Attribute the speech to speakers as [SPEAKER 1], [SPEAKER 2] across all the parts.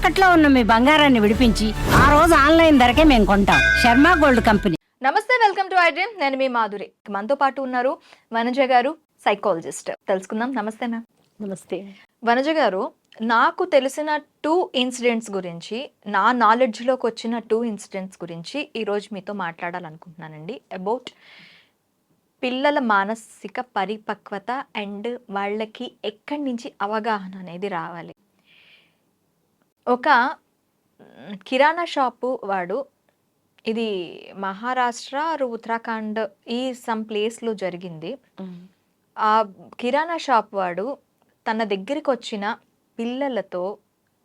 [SPEAKER 1] తాకట్లో ఉన్న మీ బంగారాన్ని విడిపించి ఆ రోజు ఆన్లైన్ ధరకే మేము కొంటాం. Sharma gold company.
[SPEAKER 2] నమస్తే, వెల్కమ్ టు ఐ డ్రీమ్. నేను మీ మాధురి. మనతో పాటు ఉన్నారు వనజ గారు, సైకాలజిస్ట్. తెలుసుకుందాం. నమస్తే మ్యామ్.
[SPEAKER 3] నమస్తే.
[SPEAKER 2] వనజ గారు, నాకు తెలిసిన 2 ఇన్సిడెంట్స్ గురించి, నా నాలెడ్జ్లోకి వచ్చిన 2 ఇన్సిడెంట్స్ గురించి ఈరోజు మీతో మాట్లాడాలనుకుంటున్నానండి. అబౌట్ పిల్లల మానసిక పరిపక్వత అండ్ వాళ్ళకి ఎక్కడి నుంచి అవగాహన అనేది రావాలి. ఒక కిరాణా షాపు వాడు, ఇది మహారాష్ట్ర ఉత్తరాఖండ్ ఈ సమ్ ప్లేస్లో జరిగింది. ఆ కిరాణా షాప్ వాడు తన దగ్గరికి వచ్చిన పిల్లలతో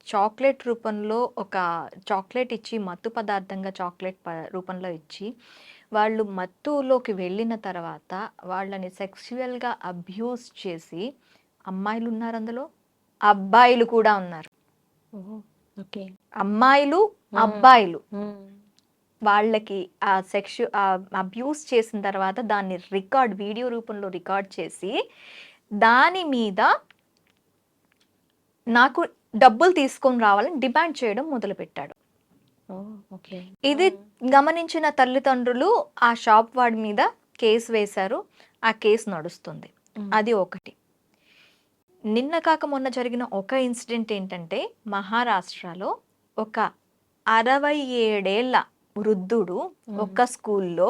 [SPEAKER 2] చాక్లెట్ రూపంలో ఒక చాక్లెట్ ఇచ్చి, మత్తు పదార్థంగా చాక్లెట్ రూపంలో ఇచ్చి, వాళ్ళు మత్తులోకి వెళ్ళిన తర్వాత వాళ్ళని సెక్సువల్గా అబ్యూస్ చేసి, అమ్మాయిలు ఉన్నారు అందులో, అబ్బాయిలు కూడా ఉన్నారు.
[SPEAKER 3] ఓకే.
[SPEAKER 2] అమ్మాయిలు అబ్బాయిలు వాళ్ళకి ఆ అబ్యూస్ చేసిన తర్వాత దాన్ని వీడియో రూపంలో రికార్డ్ చేసి, దాని మీద నాకు డబ్బులు తీసుకొని రావాలని డిమాండ్ చేయడం మొదలుపెట్టాడు. ఇది గమనించిన తల్లిదండ్రులు ఆ షాప్ వాడి మీద కేసు వేశారు. ఆ కేసు నడుస్తుంది. అది ఒకటి. నిన్న కాక మొన్న జరిగిన ఒక ఇన్సిడెంట్ ఏంటంటే, మహారాష్ట్రలో ఒక 67 ఏళ్ల వృద్ధుడు ఒక స్కూల్లో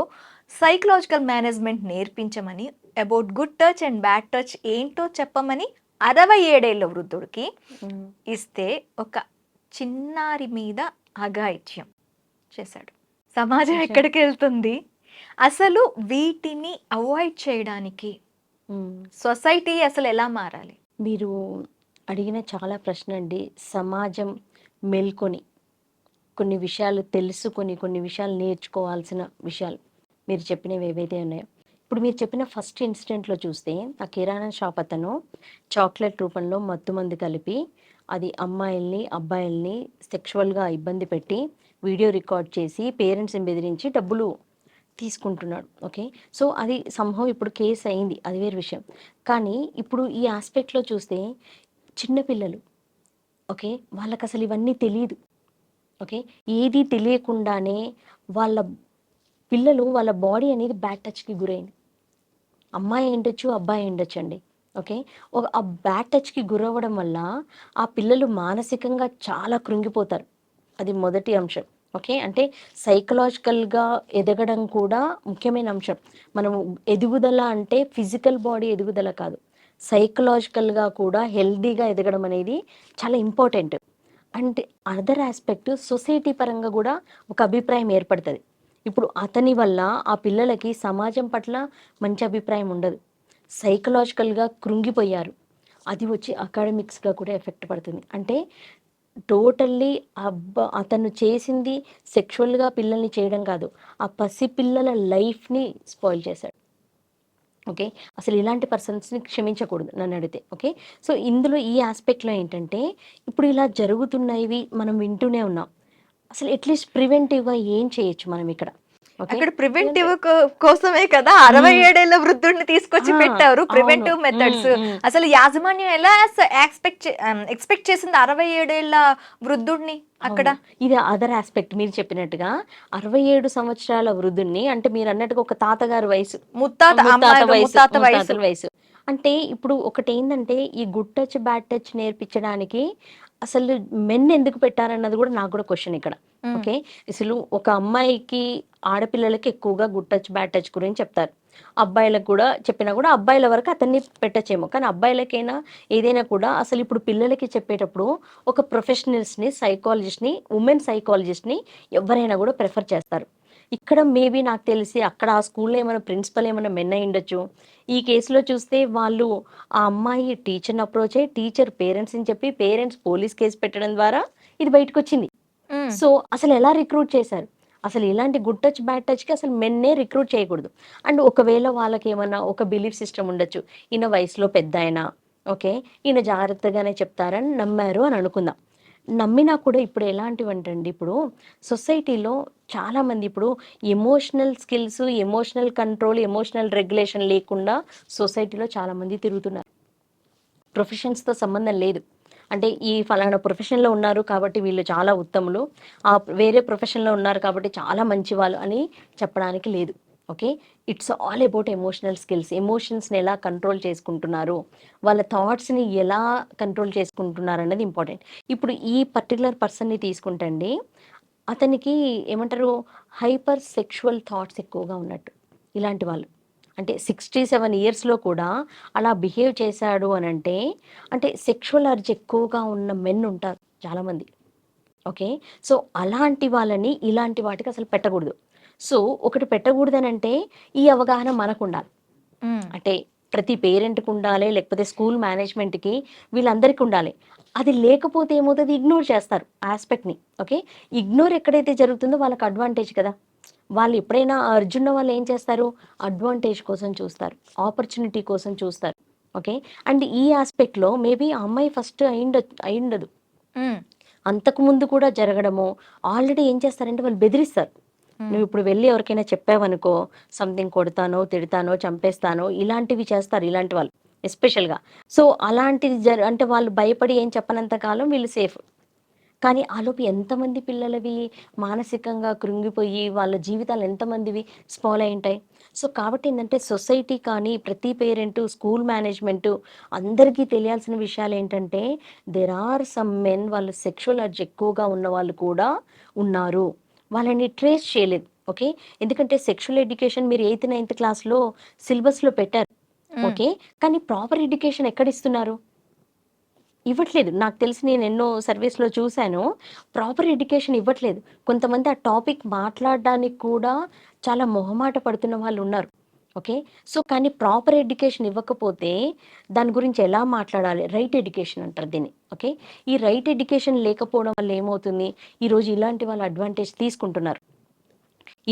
[SPEAKER 2] సైకలాజికల్ మేనేజ్మెంట్ నేర్పించమని, about good touch and bad touch ఏంటో చెప్పమని 67 ఏళ్ల వృద్ధుడికి ఇస్తే, ఒక చిన్నారి మీద అఘాయిత్యం చేశాడు. సమాజం ఎక్కడికి వెళ్తుంది? అసలు వీటిని అవాయిడ్ చేయడానికి సొసైటీ అసలు ఎలా మారాలి?
[SPEAKER 3] మీరు అడిగిన చాలా ప్రశ్న అండి. సమాజం మేల్కొని కొన్ని విషయాలు తెలుసుకొని, కొన్ని విషయాలు నేర్చుకోవాల్సిన విషయాలు మీరు చెప్పినవి ఏవైతే ఉన్నాయో. ఇప్పుడు మీరు చెప్పిన ఫస్ట్ ఇన్సిడెంట్లో చూస్తే, ఆ కిరాణా షాప్ అతను చాక్లెట్ రూపంలో మత్తుమందు కలిపి అది అమ్మాయిల్ని అబ్బాయిల్ని సెక్షువల్గా ఇబ్బంది పెట్టి వీడియో రికార్డ్ చేసి పేరెంట్స్ని బెదిరించి డబ్బులు తీసుకుంటున్నాడు. ఓకే. సో అది సంభవం ఇప్పుడు కేసు అయింది, అది వేరే విషయం. కానీ ఇప్పుడు ఈ ఆస్పెక్ట్లో చూస్తే చిన్నపిల్లలు, ఓకే, వాళ్ళకి అసలు ఇవన్నీ తెలియదు. ఓకే. ఏది తెలియకుండానే వాళ్ళ పిల్లలు, వాళ్ళ బాడీ అనేది బ్యాడ్ టచ్కి గురైంది. అమ్మాయి ఉండొచ్చు, అబ్బాయి ఉండొచ్చు అండి. ఓకే. ఆ బ్యాడ్ టచ్కి గురవ్వడం వల్ల ఆ పిల్లలు మానసికంగా చాలా కృంగిపోతారు. అది మొదటి అంశం. ఓకే. అంటే సైకలాజికల్గా ఎదగడం కూడా ముఖ్యమైన అంశం. మనము ఎదుగుదల అంటే ఫిజికల్ బాడీ ఎదుగుదల కాదు, సైకలాజికల్గా కూడా హెల్దీగా ఎదగడం అనేది చాలా ఇంపార్టెంట్. అంటే అదర్ ఆస్పెక్ట్ సొసైటీ పరంగా కూడా ఒక అభిప్రాయం ఏర్పడుతుంది. ఇప్పుడు అతని వల్ల ఆ పిల్లలకి సమాజం పట్ల మంచి అభిప్రాయం ఉండదు, సైకలాజికల్గా కృంగిపోయారు. అది వచ్చి అకాడమిక్స్గా కూడా ఎఫెక్ట్ పడుతుంది. అంటే టోటల్లీ అతను చేసింది సెక్షువల్గా పిల్లల్ని చేయడం కాదు, ఆ పసిపిల్లల లైఫ్ని స్పాయిల్ చేశాడు. ఓకే. అసలు ఇలాంటి పర్సన్స్ని క్షమించకూడదు నన్ను అడిగితే. ఓకే. సో ఇందులో ఈ ఆస్పెక్ట్లో ఏంటంటే, ఇప్పుడు ఇలా జరుగుతున్నవి మనం వింటూనే ఉన్నాం. అసలు అట్లీస్ట్ ప్రివెంటివ్గా ఏం చేయొచ్చు మనం ఇక్కడ?
[SPEAKER 2] అక్కడ ప్రివెంటివ్ కోసమే కదా 67 ఏళ్ల వృద్ధుడిని తీసుకొచ్చి పెట్టారు. ప్రివెంటివ్ మెథడ్స్ అసలు యాజమాన్యం ఎలా ఎక్స్పెక్ట్ చేసింది 67 ఏళ్ల వృద్ధుడిని అక్కడ?
[SPEAKER 3] ఇది అదర్ ఆస్పెక్ట్. మీరు చెప్పినట్టుగా 67 సంవత్సరాల వృద్ధుడిని, అంటే మీరు అన్నట్టుగా ఒక తాతగారి వయసు, ముత్తాత వయసు. అంటే ఇప్పుడు ఒకటి ఏంటంటే, ఈ గుడ్ టచ్ బ్యాడ్ టచ్ నేర్పించడానికి అసలు మెన్ ఎందుకు పెట్టారన్నది కూడా నాకు కూడా క్వశ్చన్ ఇక్కడ. ఓకే. అసలు ఒక అమ్మాయికి, ఆడపిల్లలకి ఎక్కువగా గుడ్ టచ్ బ్యాడ్ టచ్ గురించి చెప్తారు. అబ్బాయిలకు కూడా చెప్పినా కూడా అబ్బాయిల వరకు అతన్ని పెట్టచ్చేమో, కానీ అబ్బాయిలకైనా ఏదైనా కూడా అసలు ఇప్పుడు పిల్లలకి చెప్పేటప్పుడు ఒక ప్రొఫెషనల్స్ని, సైకాలజిస్ట్ని, ఉమెన్ సైకాలజిస్ట్ని ఎవరైనా కూడా ప్రిఫర్ చేస్తారు. ఇక్కడ మేబీ నాకు తెలిసి అక్కడ ఆ స్కూల్లో ఏమైనా ప్రిన్సిపల్ ఏమైనా మెన్ అయి ఉండొచ్చు. ఈ కేసులో చూస్తే వాళ్ళు ఆ అమ్మాయి టీచర్ని అప్రోచ్ అయ్యి, టీచర్ పేరెంట్స్ని చెప్పి, పేరెంట్స్ పోలీస్ కేసు పెట్టడం ద్వారా ఇది బయటకు వచ్చింది. సో అసలు ఎలా రిక్రూట్ చేశారు? అసలు ఇలాంటి గుడ్ టచ్ బ్యాడ్ టచ్కి అసలు మెన్నే రిక్రూట్ చేయకూడదు. అండ్ ఒకవేళ వాళ్ళకి ఏమన్నా ఒక బిలీఫ్ సిస్టమ్ ఉండొచ్చు, ఈయన వయసులో పెద్ద ఆయన, ఓకే, ఈయన జాగ్రత్తగానే చెప్తారని నమ్మారు అని అనుకుందాం. నమ్మినా కూడా ఇప్పుడు ఎలాంటివంటండి, ఇప్పుడు సొసైటీలో చాలామంది ఇప్పుడు emotional skills, emotional control, emotional regulation లేకుండా సొసైటీలో చాలామంది తిరుగుతున్నారు. ప్రొఫెషన్స్తో సంబంధం లేదు, అంటే ఈ ఫలానా ప్రొఫెషన్లో ఉన్నారు కాబట్టి వీళ్ళు చాలా ఉత్తములు, ఆ వేరే ప్రొఫెషన్లో ఉన్నారు కాబట్టి చాలా మంచి వాళ్ళు అని చెప్పడానికి లేదు. Okay, it's all about emotional skills. ఎమోషన్స్ని ఎలా కంట్రోల్ చేసుకుంటున్నారు, వాళ్ళ థాట్స్ని ఎలా కంట్రోల్ చేసుకుంటున్నారు అన్నది ఇంపార్టెంట్. ఇప్పుడు ఈ పర్టికులర్ పర్సన్ని తీసుకుంటే అండి, అతనికి ఏమంటారు, హైపర్ సెక్షువల్ థాట్స్ ఎక్కువగా ఉన్నట్టు ఇలాంటి వాళ్ళు. అంటే 67 ఇయర్స్లో కూడా అలా బిహేవ్ చేశాడు అని అంటే సెక్షువల్ అర్జ్ ఎక్కువగా ఉన్న మెన్ ఉంటారు చాలామంది. ఓకే, సో అలాంటి వాళ్ళని ఇలాంటి వాటికి అసలు పెట్టకూడదు. సో ఒకటి పెట్టకూడదని అంటే ఈ అవగాహన మనకు ఉండాలి. అంటే ప్రతి పేరెంట్కి ఉండాలి, లేకపోతే స్కూల్ మేనేజ్మెంట్కి, వీళ్ళందరికీ ఉండాలి. అది లేకపోతే ఏమవుతుంది, ఇగ్నోర్ చేస్తారు ఆస్పెక్ట్ని. ఓకే, ఇగ్నోర్ ఎక్కడైతే జరుగుతుందో వాళ్ళకి అడ్వాంటేజ్ కదా. వాళ్ళు ఎప్పుడైనా అర్జున్న వాళ్ళు ఏం చేస్తారు, అడ్వాంటేజ్ కోసం చూస్తారు, ఆపర్చునిటీ కోసం చూస్తారు. ఓకే, అండ్ ఈ ఆస్పెక్ట్లో మేబీ ఆ అమ్మాయి ఫస్ట్ అయిండదు, అంతకుముందు కూడా జరగడము. ఆల్రెడీ ఏం చేస్తారంటే వాళ్ళు బెదిరిస్తారు. నువ్వు ఇప్పుడు వెళ్ళి ఎవరికైనా చెప్పావనుకో, సంథింగ్ కొడతానో, తిడతానో, చంపేస్తానో, ఇలాంటివి చేస్తారు ఇలాంటి వాళ్ళు ఎస్పెషల్గా. సో అలాంటిది అంటే వాళ్ళు భయపడి ఏం చెప్పనంత కాలం వీళ్ళు సేఫ్. కానీ ఆలోపు ఎంతమంది పిల్లలవి మానసికంగా కృంగిపోయి వాళ్ళ జీవితాలు ఎంతమందివి స్పాయిల్ అయి ఉంటాయి. సో కాబట్టి ఏంటంటే సొసైటీ కానీ, ప్రతి పేరెంటు, స్కూల్ మేనేజ్మెంటు అందరికీ తెలియాల్సిన విషయాలు ఏంటంటే, దెర్ ఆర్ సమ్ మెన్ వాళ్ళు సెక్షువల్ అర్జ్ ఎక్కువగా ఉన్న వాళ్ళు కూడా ఉన్నారు. వాళ్ళని ట్రేస్ చేయలేదు. ఓకే, ఎందుకంటే సెక్షువల్ ఎడ్యుకేషన్ మీరు 8th 9th క్లాస్లో సిలబస్లో పెట్టారు. ఓకే, కానీ ప్రాపర్ ఎడ్యుకేషన్ ఎక్కడిస్తున్నారు, ఇవ్వట్లేదు. నాకు తెలిసి నేను ఎన్నో సర్వీస్లో చూశాను, ప్రాపర్ ఎడ్యుకేషన్ ఇవ్వట్లేదు. కొంతమంది ఆ టాపిక్ మాట్లాడడానికి కూడా చాలా మొహమాట పడుతున్న వాళ్ళు ఉన్నారు. ఓకే, సో కానీ ప్రాపర్ ఎడ్యుకేషన్ ఇవ్వకపోతే దాని గురించి ఎలా మాట్లాడాలి, రైట్ ఎడ్యుకేషన్ అంటారు దీన్ని. ఓకే, ఈ రైట్ ఎడ్యుకేషన్ లేకపోవడం వల్ల ఏమవుతుంది, ఈరోజు ఇలాంటి వాళ్ళు అడ్వాంటేజ్ తీసుకుంటున్నారు.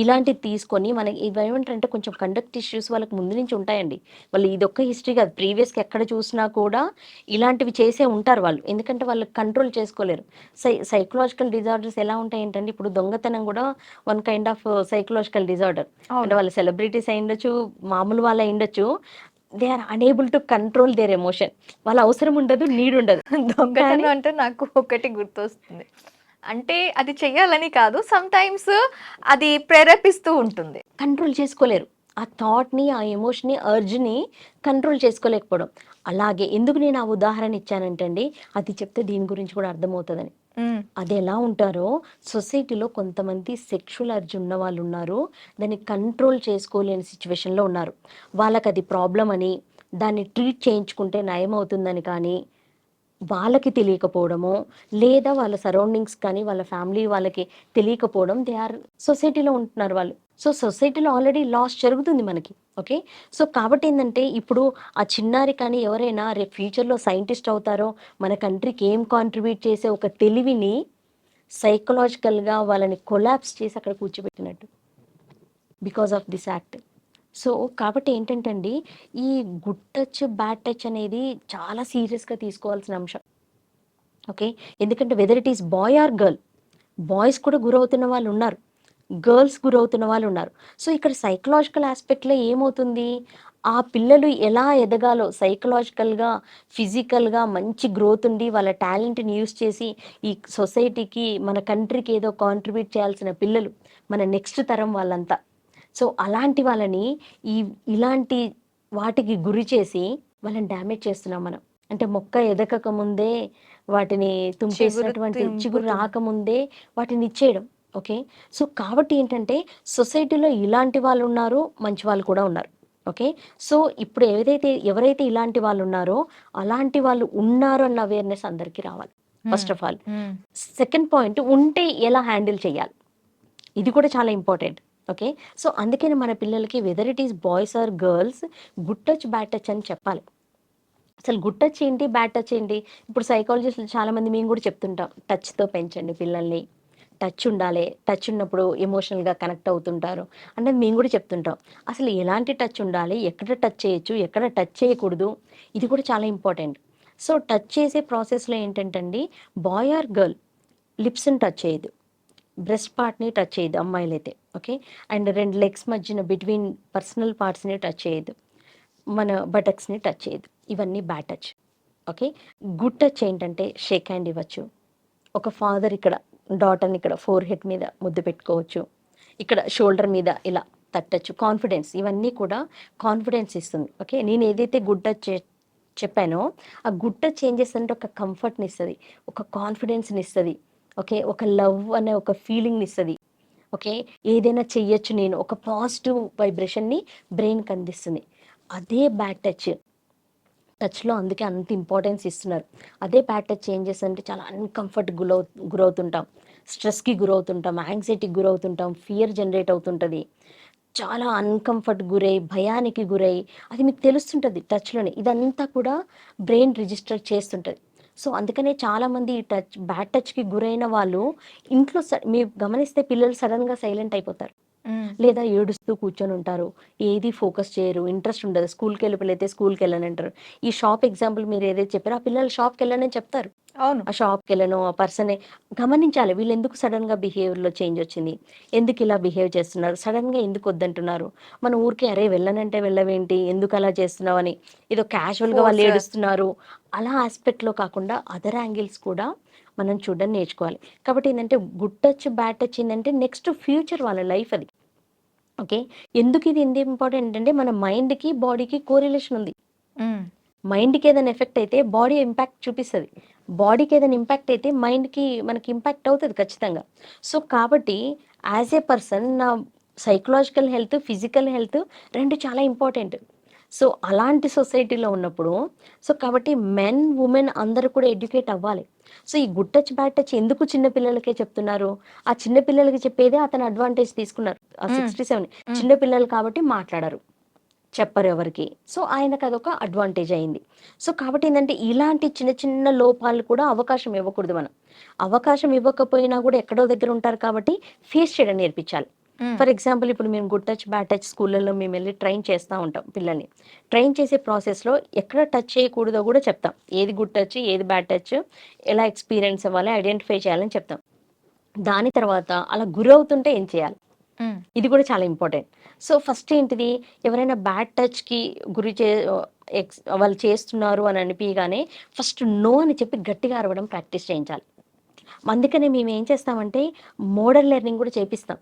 [SPEAKER 3] ఇలాంటివి తీసుకొని మనకి ఇవేమంటారంటే కొంచెం కండక్ట్ ఇష్యూస్ వాళ్ళకి ముందు నుంచి ఉంటాయండి. వాళ్ళు ఇదొక్క హిస్టరీ కాదు, ప్రీవియస్గా ఎక్కడ చూసినా కూడా ఇలాంటివి చేసే ఉంటారు వాళ్ళు. ఎందుకంటే వాళ్ళు కంట్రోల్ చేసుకోలేరు. సైకలాజికల్ డిజార్డర్స్ ఎలా ఉంటాయి ఏంటంటే, ఇప్పుడు దొంగతనం కూడా one kind of psychological disorder. అంటే వాళ్ళు సెలబ్రిటీస్ అయి ఉండొచ్చు, మామూలు వాళ్ళు అయి ఉండొచ్చు, they are unable to control their emotion. వాళ్ళ అవసరం ఉండదు, నీడ్ ఉండదు.
[SPEAKER 2] దొంగతనం అంటే నాకు ఒకటి గుర్తొస్తుంది. అంటే అది చెయ్యాలని కాదు, సమ్ టైమ్స్ అది ప్రేరేపిస్తూ ఉంటుంది.
[SPEAKER 3] కంట్రోల్ చేసుకోలేరు. ఆ థాట్‌ని, ఆ ఎమోషన్‌ని, అర్జ్‌ని కంట్రోల్ చేసుకోలేకపోవడం. అలాగే ఎందుకు నేను ఆ ఉదాహరణ ఇచ్చానంటే అండి, అది చెప్తే దీని గురించి కూడా అర్థమవుతదని. అది ఎలా ఉంటారో, సొసైటీలో కొంతమంది సెక్షువల్ అర్జ్ ఉన్న వాళ్ళు ఉన్నారు. దాన్ని కంట్రోల్ చేసుకోలేని సిచ్యువేషన్‌లో ఉన్నారు. వాళ్ళకది ప్రాబ్లమ్ అని, దాన్ని ట్రీట్ చేయించుకుంటే నయమవుతుందని కానీ వాళ్ళకి తెలియకపోవడమో, లేదా వాళ్ళ సరౌండింగ్స్ కానీ, వాళ్ళ ఫ్యామిలీ వాళ్ళకి తెలియకపోవడం, దే ఆర్ సొసైటీలో ఉంటున్నారు వాళ్ళు. సో సొసైటీలో ఆల్రెడీ లాస్ జరుగుతుంది మనకి. ఓకే, సో కాబట్టి ఏంటంటే ఇప్పుడు ఆ చిన్నారి కానీ ఎవరైనా రేపు ఫ్యూచర్లో సైంటిస్ట్ అవుతారో, మన కంట్రీకి ఏం కాంట్రిబ్యూట్ చేసే ఒక తెలివిని సైకలాజికల్గా వాళ్ళని కొలాప్స్ చేసి అక్కడ కూర్చోబెట్టినట్టు, because of this act. So కాబట్టి ఏంటంటే అండి, ఈ గుడ్ టచ్, బ్యాడ్ టచ్ అనేది చాలా సీరియస్గా తీసుకోవాల్సిన అంశం. ఓకే, ఎందుకంటే whether it is boy or girl, boys కూడా గురవుతున్న వాళ్ళు ఉన్నారు, గర్ల్స్ గురవుతున్న వాళ్ళు ఉన్నారు. సో ఇక్కడ సైకలాజికల్ ఆస్పెక్ట్లో ఏమవుతుంది, ఆ పిల్లలు ఎలా ఎదగాలో సైకలాజికల్గా, ఫిజికల్గా మంచి గ్రోత్ ఉండి వాళ్ళ టాలెంట్ని యూస్ చేసి ఈ సొసైటీకి, మన కంట్రీకి ఏదో కాంట్రిబ్యూట్ చేయాల్సిన పిల్లలు మన నెక్స్ట్ తరం వాళ్ళంతా. సో అలాంటి వాళ్ళని ఇలాంటి వాటికి గురి చేసి వాళ్ళని డ్యామేజ్ చేస్తున్నాం మనం. అంటే మొక్క ఎదగక ముందే వాటిని తుంపేసినటువంటి, చిగురు రాకముందే వాటిని ఇచ్చేయడం. ఓకే, సో కాబట్టి ఏంటంటే సొసైటీలో ఇలాంటి వాళ్ళు ఉన్నారు, మంచి వాళ్ళు కూడా ఉన్నారు. ఓకే, సో ఇప్పుడు ఎవరైతే ఇలాంటి వాళ్ళు ఉన్నారో అలాంటి వాళ్ళు ఉన్నారు అన్న అవేర్నెస్ అందరికీ రావాలి first of all. Second point, ఉంటే ఎలా హ్యాండిల్ చేయాలి, ఇది కూడా చాలా ఇంపార్టెంట్. ఓకే, సో అందుకని మన పిల్లలకి whether it is boys or girls, good touch, bad touch అని చెప్పాలి. అసలు గుడ్ టచ్ ఏంటి, బ్యాడ్ టచ్ ఏంటి, ఇప్పుడు సైకాలజిస్టులు చాలామంది మేము కూడా చెప్తుంటాం, టచ్తో పెంచండి పిల్లల్ని, టచ్ ఉండాలి, టచ్ ఉన్నప్పుడు ఎమోషనల్గా కనెక్ట్ అవుతుంటారు అనేది మేము కూడా చెప్తుంటాం. అసలు ఎలాంటి టచ్ ఉండాలి, ఎక్కడ టచ్ చేయొచ్చు, ఎక్కడ టచ్ చేయకూడదు, ఇది కూడా చాలా ఇంపార్టెంట్. సో టచ్ చేసే ప్రాసెస్లో ఏంటంటే అండి, బాయ్ ఆర్ గర్ల్ లిప్స్ని టచ్ చేయదు, బ్రెస్ట్ పార్ట్ని టచ్ చేయదు అమ్మాయిలైతే. ఓకే, అండ్ 2 లెగ్స్ మధ్యన బిట్వీన్ పర్సనల్ పార్ట్స్ని టచ్ చేయదు, మన బటక్స్ని టచ్ చేయదు, ఇవన్నీ bad touch. Okay. Good touch ఏంటంటే షేక్ హ్యాండ్ ఇవ్వచ్చు. ఒక ఫాదర్ ఇక్కడ డాటర్ని ఇక్కడ ఫోర్ హెడ్ మీద ముద్దు పెట్టుకోవచ్చు. ఇక్కడ షోల్డర్ మీద ఇలా తట్టచ్చు. కాన్ఫిడెన్స్ ఇవన్నీ కూడా కాన్ఫిడెన్స్ ఇస్తుంది. ఓకే. నేను ఏదైతే గుడ్ టచ్ చెప్పానో ఆ గుడ్ టచ్ ఏం చేస్తుందంటే ఒక కంఫర్ట్ని ఇస్తుంది, ఒక కాన్ఫిడెన్స్ని ఇస్తుంది. ఓకే. ఒక లవ్ అనే ఒక ఫీలింగ్ని ఇస్తుంది. ఓకే. ఏదైనా చెయ్యొచ్చు నేను, ఒక పాజిటివ్ వైబ్రేషన్ని బ్రెయిన్కి అందిస్తుంది. అదే బ్యాడ్ టచ్లో అందుకే అంత ఇంపార్టెన్స్ ఇస్తున్నారు. అదే బ్యాడ్ టచ్ ఏం చేస్తుందంటే చాలా అన్కంఫర్ట్ గురవుతుంటాం, స్ట్రెస్కి గురవుతుంటాం, యాంగ్జైటీకి గురవుతుంటాం, ఫియర్ జనరేట్ అవుతుంటుంది, చాలా అన్కంఫర్ట్ గురై భయానికి గురై అది మీకు తెలుస్తుంటుంది టచ్లోనే. ఇదంతా కూడా బ్రెయిన్ రిజిస్టర్ చేస్తుంటుంది. సో అందుకనే చాలామంది ఈ బ్యాడ్ టచ్కి గురైన వాళ్ళు ఇంట్లో మీరు గమనిస్తే పిల్లలు సడన్గా సైలెంట్ అయిపోతారు, లేదా ఏడుస్తూ కూర్చొని ఉంటారు, ఏది ఫోకస్ చేయరు, ఇంట్రెస్ట్ ఉండదు. స్కూల్కి వెళ్ళి పిల్లలైతే స్కూల్కి వెళ్ళని అంటారు. ఈ షాప్ ఎగ్జాంపుల్ మీరు ఏదైతే చెప్పారో ఆ పిల్లలు షాప్కి వెళ్ళని చెప్తారు.
[SPEAKER 2] అవును.
[SPEAKER 3] ఆ షాప్కి వెళ్ళను ఆ పర్సనే గమనించాలి వీళ్ళు ఎందుకు సడన్గా బిహేవియర్లో చేంజ్ వచ్చింది, ఎందుకు ఇలా బిహేవ్ చేస్తున్నారు, సడన్గా ఎందుకు వద్దంటున్నారు. మన ఊరికే అరే వెళ్ళనంటే వెళ్ళవేంటి, ఎందుకు అలా చేస్తున్నావు అని ఏదో క్యాజువల్గా వాళ్ళు
[SPEAKER 2] Force.
[SPEAKER 3] ఏడుస్తున్నారు అలా ఆస్పెక్ట్లో కాకుండా అదర్ యాంగిల్స్ కూడా మనం చూడడం నేర్చుకోవాలి. కాబట్టి ఏంటంటే గుడ్ టచ్ బ్యాడ్ టచ్ ఏంటంటే నెక్స్ట్ ఫ్యూచర్ వాళ్ళ లైఫ్ అది. ఓకే. ఎందుకు ఇది ఎంత ఇంపార్టెంట్ అంటే మన మైండ్కి బాడీకి కోరిలేషన్ ఉంది. మైండ్కి ఏదైనా ఎఫెక్ట్ అయితే బాడీ ఇంపాక్ట్ చూపిస్తుంది, బాడీకి ఏదైనా ఇంపాక్ట్ అయితే మైండ్కి మనకి ఇంపాక్ట్ అవుతుంది ఖచ్చితంగా. సో కాబట్టి యాజ్ ఏ పర్సన్ నా సైకలాజికల్ హెల్త్ ఫిజికల్ హెల్త్ రెండు చాలా ఇంపార్టెంట్. సో అలాంటి సొసైటీలో ఉన్నప్పుడు సో కాబట్టి మెన్ ఉమెన్ అందరూ కూడా ఎడ్యుకేట్ అవ్వాలి. సో ఈ గుడ్ టచ్ బ్యాడ్ టచ్ ఎందుకు చిన్న పిల్లలకే చెప్తున్నారు, ఆ చిన్న పిల్లలకి చెప్పేదే అతను అడ్వాంటేజ్ తీసుకున్నారు. ఆ 67 చిన్న పిల్లలు కాబట్టి మాట్లాడరు, చెప్పరు ఎవరికి. సో ఆయనకు అదొక అడ్వాంటేజ్ అయింది. సో కాబట్టి ఏంటంటే ఇలాంటి చిన్న చిన్న లోపాలు కూడా అవకాశం ఇవ్వకూడదు మనం. అవకాశం ఇవ్వకపోయినా కూడా ఎక్కడో దగ్గర ఉంటారు కాబట్టి ఫేస్ చేయడం నేర్పించాలి. ఫర్ ఎగ్జాంపుల్ ఇప్పుడు మేము గుడ్ టచ్ బ్యాడ్ టచ్ స్కూళ్ళల్లో మేము వెళ్ళి ట్రైన్ చేస్తూ ఉంటాం పిల్లల్ని. ట్రైన్ చేసే ప్రాసెస్లో ఎక్కడ టచ్ చేయకూడదో కూడా చెప్తాం. ఏది గుడ్ టచ్ ఏది బ్యాడ్ టచ్ ఎలా ఎక్స్పీరియన్స్ అవ్వాలి ఐడెంటిఫై చేయాలని చెప్తాం. దాని తర్వాత అలా గురవుతుంటే ఏం చేయాలి, ఇది కూడా చాలా ఇంపార్టెంట్. సో ఫస్ట్ ఏంటిది, ఎవరైనా బ్యాడ్ టచ్కి గురి వాళ్ళు చేస్తున్నారు అని అనిపించగానే ఫస్ట్ నో అని చెప్పి గట్టిగా అరవడం ప్రాక్టీస్ చేయించాలి. అందుకనే మేము ఏం చేస్తామంటే మోడల్ లెర్నింగ్ కూడా చేపిస్తాం.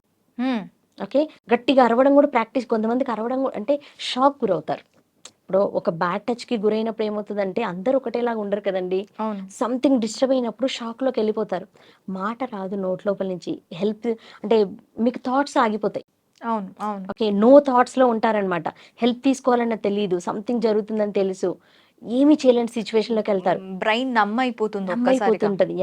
[SPEAKER 3] ఓకే. గట్టిగా అరవడం కూడా ప్రాక్టీస్. కొంతమందికి అరవడం అంటే షాక్ గురవుతారు. ఇప్పుడు ఒక బ్యాడ్ టచ్కి గురైనప్పుడు ఏమవుతుందంటే అందరూ ఒకటేలాగా ఉండరు కదండి. సంథింగ్ డిస్టర్బ్ అయినప్పుడు షాక్లోకి వెళ్ళిపోతారు, మాట రాదు నోట్ లోపల నుంచి, హెల్ప్ అంటే మీకు థాట్స్ ఆగిపోతాయి.
[SPEAKER 2] అవును. అవును.
[SPEAKER 3] ఓకే. నో థాట్స్లో ఉంటారనమాట. హెల్ప్ తీసుకోవాలన్న తెలియదు, సంథింగ్ జరుగుతుందని తెలుసు, ఏమీ చేయలేని సిచ్యువేషన్లోకి వెళ్తారు,
[SPEAKER 2] బ్రెయిన్ నమ్మైపోతుంది ఒక్కసారిగా.
[SPEAKER 3] నమ్మైపోతుంటది.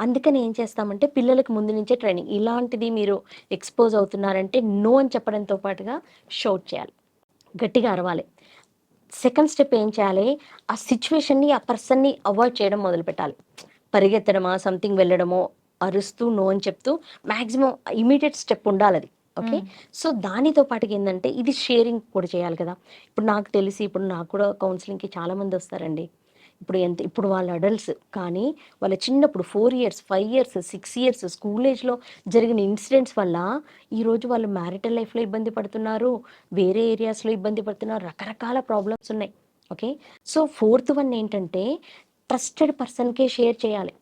[SPEAKER 3] అందుకని ఏం చేస్తామంటే పిల్లలకి ముందు నుంచే ట్రైనింగ్, ఇలాంటిది మీరు ఎక్స్పోజ్ అవుతున్నారంటే నో అని చెప్పడంతో పాటుగా షౌట్ చేయాలి, గట్టిగా అరవాలి. సెకండ్ స్టెప్ ఏం చేయాలి, ఆ సిచ్యువేషన్ని ఆ పర్సన్ని అవాయిడ్ చేయడం మొదలుపెట్టాలి. పరిగెత్తడమా సంథింగ్ వెళ్ళడమో అరుస్తూ నో అని చెప్తూ మ్యాక్సిమం ఇమీడియట్ స్టెప్ ఉండాలి అది. ఓకే. సో దానితో పాటుగా ఏంటంటే ఇది షేరింగ్ కూడా చేయాలి కదా. ఇప్పుడు నాకు తెలిసి ఇప్పుడు నాకు కూడా కౌన్సిలింగ్కి చాలామంది వస్తారండి. ఇప్పుడు వాళ్ళ అడల్ట్స్ కానీ వాళ్ళ చిన్నప్పుడు 4 ఇయర్స్ 5 ఇయర్స్ 6 ఇయర్స్ స్కూల్ ఏజ్లో జరిగిన ఇన్సిడెంట్స్ వల్ల ఈరోజు వాళ్ళు మ్యారిటల్ లైఫ్లో ఇబ్బంది పడుతున్నారు, వేరే ఏరియాస్లో ఇబ్బంది పడుతున్నారు, రకరకాల ప్రాబ్లమ్స్ ఉన్నాయి. ఓకే. సో ఫోర్త్ వన్ ఏంటంటే ట్రస్టెడ్ పర్సన్కే షేర్ చేయాలి.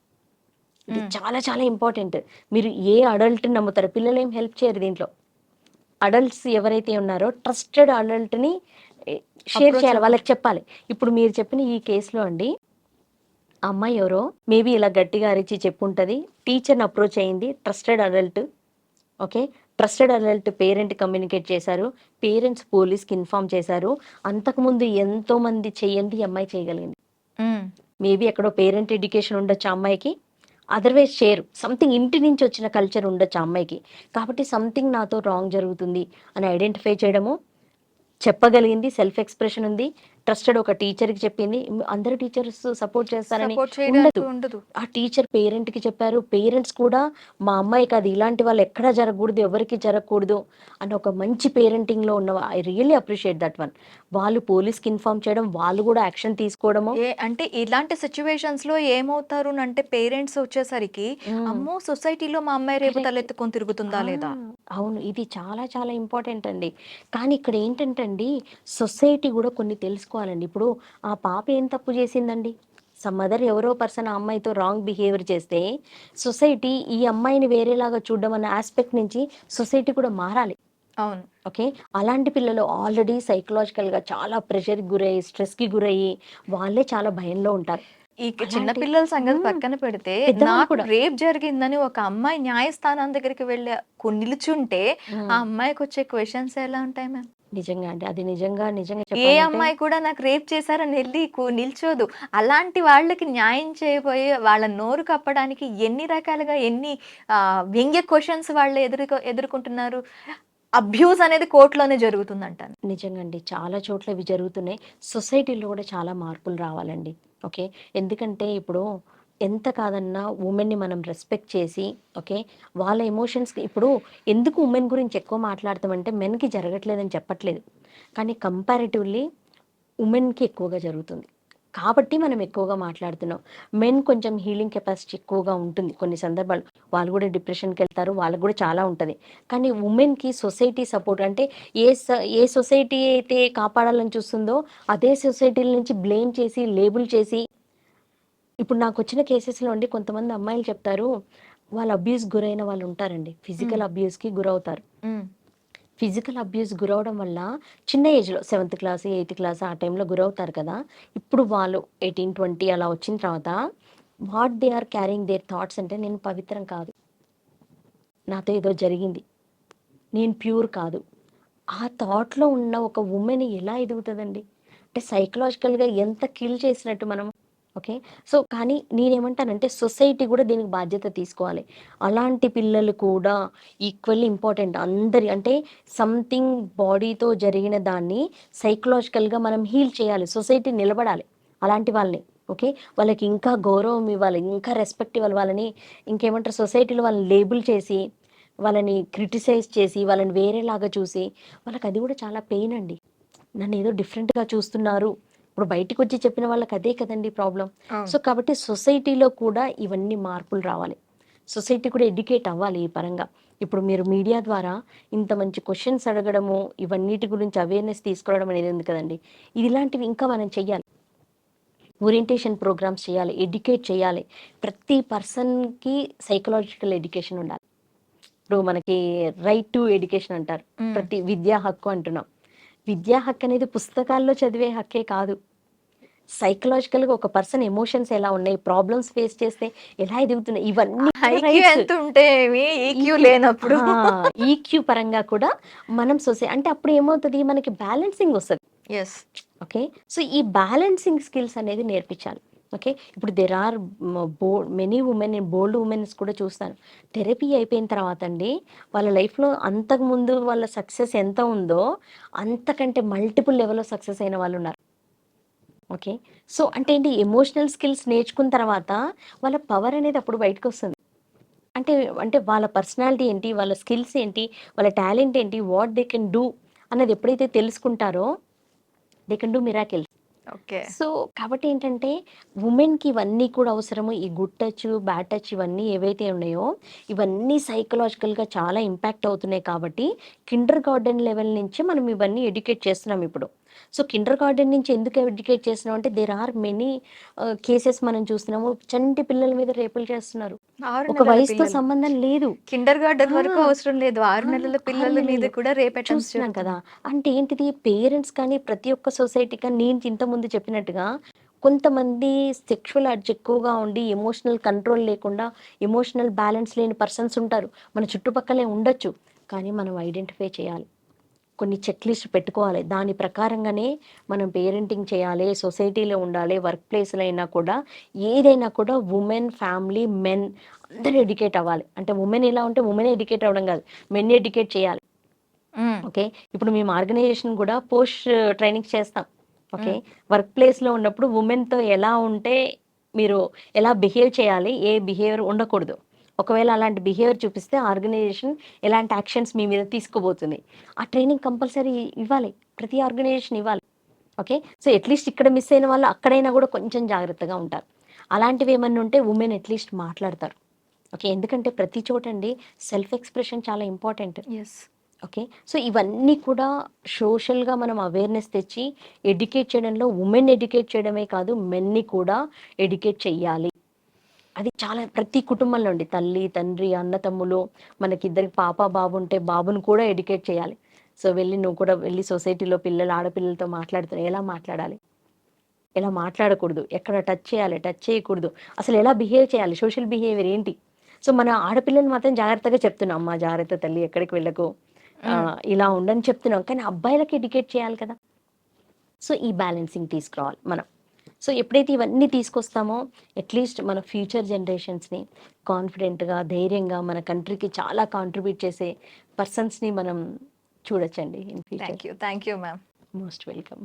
[SPEAKER 3] ఇది చాలా చాలా ఇంపార్టెంట్. మీరు ఏ అడల్ట్ని నమ్ముతారు, పిల్లలు ఏం హెల్ప్ చేయరు దీంట్లో. అడల్ట్స్ ఎవరైతే ఉన్నారో ట్రస్టెడ్ అడల్ట్ని షేర్ చేయాలి, వాళ్ళకి చెప్పాలి. ఇప్పుడు మీరు చెప్పిన ఈ కేసులో అండి ఆ అమ్మాయి ఎవరో మేబీ ఇలా గట్టిగా అరిచి చెప్పుంటుంది, టీచర్ని అప్రోచ్ అయింది, trusted adult. Okay. Trusted adult parent communicate చేశారు, పేరెంట్స్ పోలీస్కి ఇన్ఫామ్ చేశారు. అంతకుముందు ఎంతోమంది చెయ్యండి ఈ అమ్మాయి చేయగలిగింది. మేబీ ఎక్కడో పేరెంట్ ఎడ్యుకేషన్ ఉండొచ్చు ఆ అమ్మాయికి, అదర్వైజ్ షేర్ సంథింగ్ ఇంటి నుంచి వచ్చిన కల్చర్ ఉండొచ్చు ఆ అమ్మాయికి. కాబట్టి సంథింగ్ నాతో రాంగ్ జరుగుతుంది అని ఐడెంటిఫై చేయడము, చెప్పగలిగింది, సెల్ఫ్ ఎక్స్ప్రెషన్ ఉంది, ట్రస్టెడ్ ఒక టీచర్కి చెప్పింది. అందరు టీచర్స్ సపోర్ట్ చేస్తారని ఉండదు. ఆ టీచర్ పేరెంట్కి చెప్పారు, పేరెంట్స్ కూడా మా అమ్మాయికి అది ఇలాంటి వాళ్ళు ఎక్కడా జరగకూడదు, ఎవరికి జరగకూడదు అని ఒక మంచి పేరెంటింగ్లో ఉన్న I really appreciate that one. వాళ్ళు పోలీస్కి ఇన్ఫార్మ్ చేయడం, వాళ్ళు కూడా యాక్షన్ తీసుకోవడము.
[SPEAKER 2] అంటే ఇలాంటి సిచ్యువేషన్స్ లో ఏమవుతారు అంటే పేరెంట్స్ వచ్చేసరికి అమ్మో సొసైటీలో మా అమ్మాయి రేపు తలెత్తుకొని తిరుగుతుందా లేదా.
[SPEAKER 3] అవును, ఇది చాలా చాలా ఇంపార్టెంట్ అండి. కానీ ఇక్కడ ఏంటంటే అండి సొసైటీ కూడా కొన్ని తెలుసుకోవాలండి. ఇప్పుడు ఆ పాప ఏం తప్పు చేసిందండి, మదర్ ఎవరో పర్సన్ ఆ అమ్మాయితో రాంగ్ బిహేవియర్ చేస్తే సొసైటీ ఈ అమ్మాయిని వేరేలాగా చూడడం అన్న ఆస్పెక్ట్ నుంచి సొసైటీ కూడా మారాలి.
[SPEAKER 2] అవును.
[SPEAKER 3] ఓకే. అలాంటి పిల్లలు ఆల్రెడీ సైకలాజికల్‌గా చాలా ప్రెషర్‌కి గురయ్యి, స్ట్రెస్‌కి గురయ్యి వాళ్ళే చాలా భయంలో ఉంటారు.
[SPEAKER 2] ఈ చిన్న
[SPEAKER 3] అలాంటి
[SPEAKER 2] పిల్లల సంగతి
[SPEAKER 3] హ్మ్.
[SPEAKER 2] పక్కన పెడితే,
[SPEAKER 3] పెద్దవాళ్ళు
[SPEAKER 2] నాకు
[SPEAKER 3] కూడా.
[SPEAKER 2] రేప్ జరిగిందని ఒక అమ్మాయి న్యాయస్థానం దగ్గరికి వెళ్ళి నిలుచుంటే, ఆ
[SPEAKER 3] హ్మ్.
[SPEAKER 2] అమ్మాయికొచ్చే క్వెషన్స్ ఎలా ఉంటాయి మ్యామ్?
[SPEAKER 3] నిజంగా అండి. అది నిజంగా
[SPEAKER 2] ఏ
[SPEAKER 3] చెప్పాలంటే
[SPEAKER 2] అమ్మాయి కూడా నాకు రేప్ చేశారని ఎళ్లి నిల్చోదు. అలాంటి వాళ్ళకి న్యాయం చేయబోయి వాళ్ళ నోరు కప్పడానికి ఎన్ని రకాలుగా వ్యంగ్య క్వెషన్స్ వాళ్ళు ఎదుర్కొంటున్నారు. అబ్యూజ్ అనేది కోర్ట్‌లోనే జరుగుతుందంటాను.
[SPEAKER 3] నిజంగా అండి. చాలా చోట్ల ఇవి జరుగుతున్నాయి. సొసైటీలో కూడా చాలా మార్పులు రావాలండి. ఓకే. ఎందుకంటే ఇప్పుడు ఎంత కాదన్నా వుమెన్‌ని మనం రెస్పెక్ట్ చేసి ఓకే. వాళ్ళ ఎమోషన్స్‌కి ఇప్పుడు ఎందుకు వుమెన్ గురించి ఎక్కువ మాట్లాడతామంటే మెన్‌కి జరగట్లేదని చెప్పట్లేదు. కానీ కంపారిటివ్‌లీ వుమెన్‌కి ఎక్కువగా జరుగుతుంది. కాబట్టి మనం ఎక్కువగా మాట్లాడుతున్నాం. మెన్ కొంచెం హీలింగ్ కెపాసిటీ ఎక్కువగా ఉంటుంది కొన్ని సందర్భాలు. వాళ్ళు కూడా డిప్రెషన్‌కెళ్తారు. వాళ్ళకి కూడా చాలా ఉంటది. కానీ వుమెన్‌కి సొసైటీ సపోర్ట్ అంటే ఏ సొసైటీ అయితే కాపాడాలని చూస్తుందో అదే సొసైటీల నుంచి బ్లేమ్ చేసి, లేబుల్ చేసి ఇప్పుడు నాకొచ్చిన కేసెస్‌లో అండి కొంతమంది అమ్మాయిలు చెప్తారు. వాళ్ళు అబ్యూస్ గురైన వాళ్ళు ఉంటారండి.
[SPEAKER 2] హ్మ్.
[SPEAKER 3] ఫిజికల్ అబ్యూస్‌కి గురవుతారు.
[SPEAKER 2] హ్మ్.
[SPEAKER 3] ఫిజికల్ అబ్యూస్ గురవడం వల్ల చిన్న ఏజ్‌లో 7థ్ క్లాస్, 8థ్ క్లాస్ ఆ టైంలో గురవుతారు కదా! ఇప్పుడు వాళ్ళు 18, 20 అలా వచ్చిన తర్వాత what they are carrying their thoughts అంటే నేను పవిత్రం కాదు. నాతో ఏదో జరిగింది. నేను ప్యూర్ కాదు. ఆ థాట్‌లో ఉన్న ఒక వుమెన్ ఎలా ఎదుగుతదండి? అంటే సైకలాజికల్‌గా ఎంత కిల్ చేసినట్టు మనం. ఓకే. సో, కానీ నేనేమంటానంటే సొసైటీ గూడా దీనికి బాధ్యత తీసుకోవాలి. అలాంటి పిల్లలు కూడా ఈక్వల్లీ ఇంపార్టెంట్. అందరి అంటే సంథింగ్ బాడీతో జరిగిన దాన్ని సైకలాజికల్‌గా మనం హీల్ చేయాలి. సొసైటీ నిలబడాలి అలాంటి వాళ్ళని. ఓకే. వాళ్ళకి ఇంకా గౌరవం ఇవ్వాలి. ఇంకా రెస్పెక్ట్ ఇవ్వాలి. వాళ్ళని ఇంకేమంటారు సొసైటీలో వాళ్ళని లేబుల్ చేసి, వాళ్ళని క్రిటిసైజ్ చేసి, వాళ్ళని వేరేలాగా చూసి వాళ్ళకది గూడా చాలా పెయిన్ అండి. నన్నేదో డిఫరెంట్‌గా చూస్తున్నారు. ఇప్పుడు బయటికొచ్చి చెప్పిన వాళ్ళకి అదే కదండీ ప్రాబ్లమ్.
[SPEAKER 2] అవును.
[SPEAKER 3] సో, కాబట్టి సొసైటీలో కూడా ఇవన్నీ మార్పులు రావాలి. సొసైటీ కూడా ఎడ్యుకేట్ అవ్వాలి ఈ పరంగా. ఇప్పుడు మీరు మీడియా ద్వారా ఇంత మంచి క్వెషన్స్ అడగడము, ఇవన్నిటి గురించి అవేర్‌నెస్ తీసుకురావడం అనేది ఉంది కదండీ! ఇలాంటివి ఇంకా మనం చెయ్యాలి. ఓరియంటేషన్ ప్రోగ్రామ్స్ చేయాలి. ఎడ్యుకేట్ చేయాలి. ప్రతి పర్సన్‌కి సైకలాజికల్ ఎడ్యుకేషన్ ఉండాలి. ఇప్పుడు మనకి రైట్ టు ఎడ్యుకేషన్ అంటారు.
[SPEAKER 2] హ్మ్.
[SPEAKER 3] ప్రతి విద్యా హక్కు అంటున్నాం. విద్యా హక్కు అనేది పుస్తకాల్లో చదివే హక్కే కాదు. సైకలాజికల్‌గా ఒక పర్సన్ ఎమోషన్స్ ఎలా ఉన్నాయి? ప్రాబ్లమ్స్ ఫేస్ చేస్తే ఎలా ఎదుగుతున్నాయి? ఇవన్నీ కూడా
[SPEAKER 2] ఐక్యూ
[SPEAKER 3] రైట్స్.
[SPEAKER 2] ఎంత ఉంటే ఏమి, ఈక్యూ
[SPEAKER 3] ఈక్యూ
[SPEAKER 2] లేనప్పుడు.
[SPEAKER 3] ఆ! ఈక్యూ పరంగా కూడా మనం అంటే అప్పుడు ఏమవుతది మనకి బ్యాలెన్సింగ్ వస్తది.
[SPEAKER 2] యెస్.
[SPEAKER 3] ఓకే. సో, ఈ బ్యాలెన్సింగ్ స్కిల్స్ అనేది నేర్పించాలి. ఓకే. ఇప్పుడు there are many women bold womens కూడా చూస్తాను. థెరపీ అయిపోయిన తర్వాత అండి, వాళ్ళ లైఫ్‌లో అంతకుముందు వాళ్ళ సక్సెస్ ఎంత ఉందో, అంతకంటే మల్టిపుల్ లెవెల్‌లో సక్సెస్ అయిన వాళ్ళున్నారు. ఓకే. సో, అంటే ఏంటి ఎమోషనల్ స్కిల్స్ నేర్చుకున్న తర్వాత వాళ్ళ పవర్ అనేది అప్పుడు బయటకొస్తుంది. అంటే, అంటే వాళ్ళ పర్సనాలిటీ ఏంటి? వాళ్ళ స్కిల్స్ ఏంటి? వాళ్ళ టాలెంట్ ఏంటి? వాట్ దే కెన్ డూ అన్నది ఎప్పుడైతే తెలుసుకుంటారో they can do miracles.
[SPEAKER 2] Okay.
[SPEAKER 3] So, కాబట్టి ఏంటంటే, వుమెన్‌కి ఇవన్నీ కూడా అవసరము. ఈ గుడ్ టచ్, బ్యాడ్ టచ్ ఇవన్నీ ఏవైతే ఉన్నాయో, ఇవన్నీ సైకలాజికల్‌గా చాలా ఇంపాక్ట్ అవుతున్నాయి కాబట్టి, కిండర్ గార్డెన్ లెవెల్ నుంచే మనం ఇవన్నీ ఎడ్యుకేట్ చేస్తున్నాం ఇప్పుడు. సో, కిండర్ గార్డెన్ నుంచి ఎందుకు ఎడ్యుకేట్ చేస్తున్నాం అంటే, దేర్ ఆర్ మెనీ కేసెస్ మనం చూస్తున్నాము. చంటి పిల్లల మీద రేపులు చేస్తున్నారు.
[SPEAKER 2] 6
[SPEAKER 3] ఒక
[SPEAKER 2] నెలల
[SPEAKER 3] వయసుతో
[SPEAKER 2] పిల్లలు.
[SPEAKER 3] సంబంధం లేదు.
[SPEAKER 2] కిండర్‌గార్టెన్
[SPEAKER 3] ఆ!
[SPEAKER 2] వరకు అవసరం లేదు. 6
[SPEAKER 3] ఆ!
[SPEAKER 2] నెలల
[SPEAKER 3] 6
[SPEAKER 2] పిల్లల మీద
[SPEAKER 3] నెలలు.
[SPEAKER 2] కూడా రేప్ అటెంప్ట్స్
[SPEAKER 3] చూస్తున్నాం కదా!
[SPEAKER 2] జరుగుతున్నాయి.
[SPEAKER 3] అంటే ఏంటిది పేరెంట్స్ కానీ ప్రతి ఒక్క సొసైటీ కానీ నేను ఇంతకుముందు చెప్పినట్టుగా కొంతమంది సెక్షువల్ అర్జ్ ఎక్కువగా ఉండి ఎమోషనల్ కంట్రోల్ లేకుండా ఎమోషనల్ బ్యాలెన్స్ లేని పర్సన్స్ ఉంటారు. మన చుట్టుపక్కలే ఉండొచ్చు. కానీ మనం ఐడెంటిఫై చేయాలి. కొన్ని చెక్ లిస్ట్ పెట్టుకోవాలి. దాని ప్రకారంగానే మనం పేరెంటింగ్ చేయాలి. సొసైటీలో ఉండాలి. వర్క్ ప్లేస్‌లో అయినా కూడా ఏదైనా కూడా వుమెన్, ఫ్యామిలీ, మెన్ అందరూ ఎడ్యుకేట్ అవ్వాలి. అంటే వుమెన్ ఎలా ఉంటే వుమెనే ఎడ్యుకేట్ అవ్వడం కాదు. మెన్ ఎడ్యుకేట్ చేయాలి.
[SPEAKER 2] హ్మ్.
[SPEAKER 3] ఓకే. ఇప్పుడు మేము ఆర్గనైజేషన్ గూడా పోస్ట్ ట్రైనింగ్స్ చేస్తాం. ఓకే.
[SPEAKER 2] హ్మ్.
[SPEAKER 3] వర్క్ ప్లేస్‌లో ఉన్నప్పుడు వుమెన్‌తో ఎలా ఉంటే మీరు ఎలా బిహేవ్ చేయాలి? ఏ బిహేవియర్ ఉండకూడదు. ఒకవేళ అలాంటి బిహేవియర్ చూపిస్తే ఆర్గనైజేషన్ ఎలాంటి యాక్షన్స్ మీ మీద తీసుకోబోతుంది. ఆ ట్రైనింగ్ కంపల్సరీ ఇవ్వాలి. ప్రతి ఆర్గనైజేషన్ ఇవ్వాలి. ఓకే. సో, అట్‌లీస్ట్ ఇక్కడ మిస్ అయిన వాళ్ళు అక్కడైనా గూడా కొంచెం జాగ్రత్తగా ఉంటారు. అలాంటివి ఏమన్నా ఉంటే వుమెన్ అట్‌లీస్ట్ మాట్లాడతారు. ఓకే. ఎందుకంటే ప్రతి చోటండి సెల్ఫ్ ఎక్స్‌ప్రెషన్ చాలా ఇంపార్టెంట్.
[SPEAKER 2] యెస్.
[SPEAKER 3] ఓకే. సో ఇవన్నీ కూడా సోషల్‌గా మనం అవేర్‌నెస్ తెచ్చి ఎడ్యుకేట్ చేయడంలో వుమెన్ ఎడ్యుకేట్ చేయడమే కాదు, మెన్‌ని కూడా ఎడ్యుకేట్ చెయ్యాలి. అది చాలా ప్రతి కుటుంబంలో అండి. తల్లి, తండ్రి, అన్న, తమ్ములు మనకిద్దరికి పాప, బాబు ఉంటే బాబుని కూడా ఎడ్యుకేట్ చేయాలి. సో నువ్వు కూడా వెళ్ళి సొసైటీలో ఆడపిల్లలతో మాట్లాడుతున్నావు. ఎలా మాట్లాడాలి? ఎలా మాట్లాడకూడదు? ఎక్కడ టచ్ చేయాలి? టచ్ చేయకూడదు. అసలు ఎలా బిహేవ్ చేయాలి? సోషల్ బిహేవియర్ ఏంటి? సో మన ఆడపిల్లలు మాత్రం జాగ్రత్తగా చెప్తున్నాం. అమ్మా జాగ్రత్త తల్లి ఎక్కడికి వెళ్ళకు. ఇలా ఉండని చెప్తున్నాం. కానీ అబ్బాయిలకి ఎడ్యుకేట్ చేయాలి కదా! సో ఈ బ్యాలెన్సింగ్ తీసుకురావాలి మనం. సో ఎప్పుడైతే ఇవన్నీ తీసుకొస్తామో అట్‌లీస్ట్ మన ఫ్యూచర్ జనరేషన్స్‌ని కాన్ఫిడెంట్‌గా, ధైర్యంగా మన కంట్రీకి చాలా కాంట్రిబ్యూట్ చేసే పర్సన్స్‌ని మనం చూడొచ్చండి in future.
[SPEAKER 2] Thank you ma'am.
[SPEAKER 3] Most welcome.